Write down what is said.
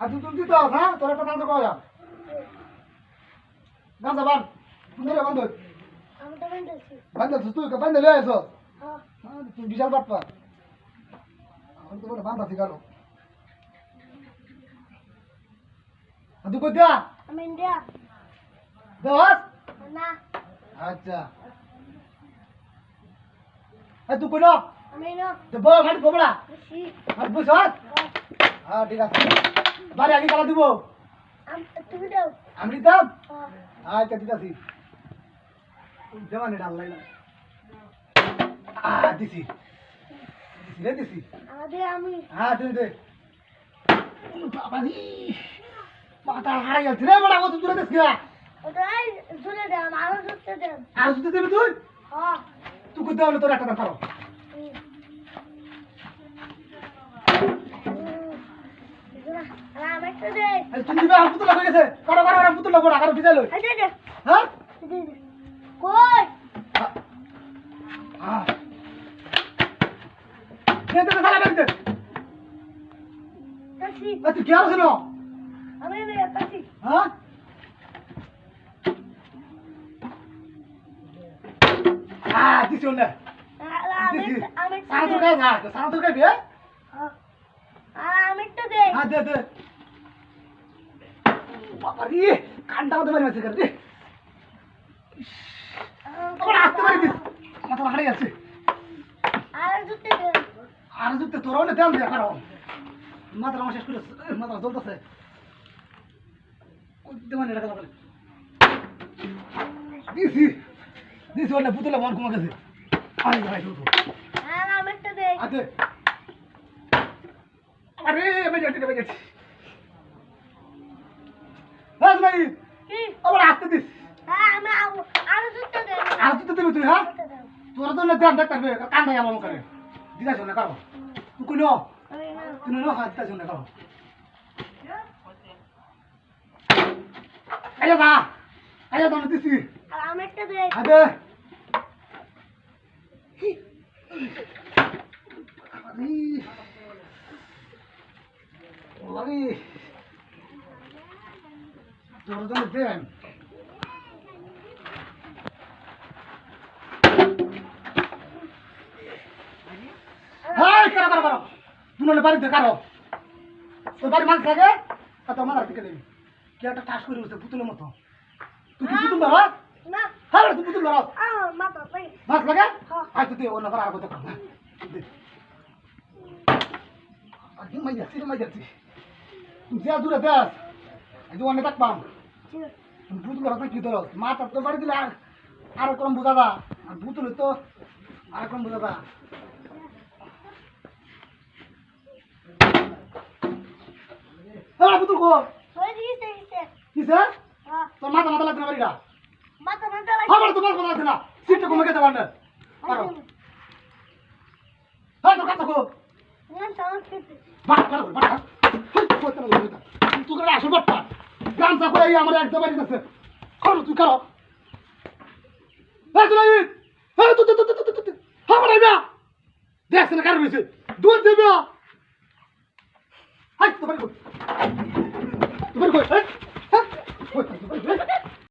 আর তুই তুলতি তো হ্যাঁ তোর একটা গান কয়া গান যাবান তুই রে বন্ধু আমি তো বান্ধাছি বান্ধা তুই কে বান্ধা লয়ে আছো হ্যাঁ হ্যাঁ তুই বিশাল বাটপা আমি তো বড় বান্ধা শিখালো আর তুই কই দিয়া আমি ইন্ডিয়া দেওয়াস না আচ্ছা এই তুই কই না আমি না তো বড় ঘাট গোবড়া বেশি আর বুঝছ হ্যাঁ ঠিক আছে বাড়ি আগে কালা দিব তুমি দাও আমি দিতাম হ্যাঁ আচ্ছা দিতাছি জমানে ডাল লাইলা দিছি দিছি রে দিছি আমাদের আমি হ্যাঁ তুই দে বাবা রে মাথা হারাই যাচ্ছে রে বড়া কত দূরে দেখ গিয়া ওটাই ঝুলে দেন আরো ঝুলতে দেন আর তুই দেবে তুই হ্যাঁ তুই কই দাও তোর একটা দাম পারো আমি একটা দে তুমি দিবে আর পুতুল হয়ে গেছে করো করো আর পুতুল লাগো আর বিজালো এই দে দে হ্যাঁ কই দে দে সালা দে কাশি তুই কি আর শুনো আমি কাশি হ্যাঁ দিছি ওলে আমি সারা তো গায় না সারা তো গায় বে আমি একটা দে হ্যাঁ দে দে বাবা রে কান্ডা মতো মারি আছে রে আবার আসতে পারি দিস মাথা হারিয়ে আছে আর ঝুলতে দে আর যদি তোর হলে দেন দিয়া কারো মাথা আমার শেষ করে মাথা জ্বলতেছে কইতে মানে রাখা বলে দিছি দিছি ওলে পুতুলে মন কমে গেছে আরে ভাই দুটো আর আমি একটা দে আতে আরে বেজে বাস ভাই কি আবার আসতে দিস হ্যাঁ আমি আর ঝুলতে দে আর তুই দিবি তুই হ্যাঁ তোর তো না দেন দেখ করবে কান্দা গেল মন করে দিদা শুনে কারো তুই কইলো আমি না তুই না হাত তা শুনে কারো আয়া দাও দিছি আর আমি একটা দে আদে আরে তোর তো দেন হাই করো তুই না বাড়িতে কারো তোর বাড়ি মাছ থাকে আর তোর মাথার দিকে দেবি কি একটা টাস করে উঠছে পুতুলের মতো তুই কি পুতুল ধরো না হ্যাঁ তুই পুতুল ধরো মাথা পাই মাছ লাগে হ্যাঁ। আয় তুই অন্য করে আর কথা কর না আগে মাই যাচ্ছি তুই যা দূরে দেখ এই যে অনেক থাকবাম পুতুল ধরো কি ধরো মাছ তোর বাড়ি দিলে আর কম বোঝাবা আর পুতুল তো আর কম বোঝাবা হ্যাঁ পুতুল কো হয়ে গেছে গেছে কিসে হ্যাঁ তোর মাথা মাথা লাগছে না বাড়িটা মাথা মাথা লাগছে আমার তোমার কথা লাগছে না সিটটা কমে গেছে বান্ডে পারো হ্যাঁ তোর কথা কো না সংস্কৃতি বাট করো বাট কত না বলতা তুই করে আসল বাটপা গামছা করে এই আমার একদম বাড়ি আছে করো তুই করো এই তুই এই তুই আমার আইবা দেখছ না কার হইছে দুধ দেবে হাই তোমার কই তোমার কই হ্যাঁ কই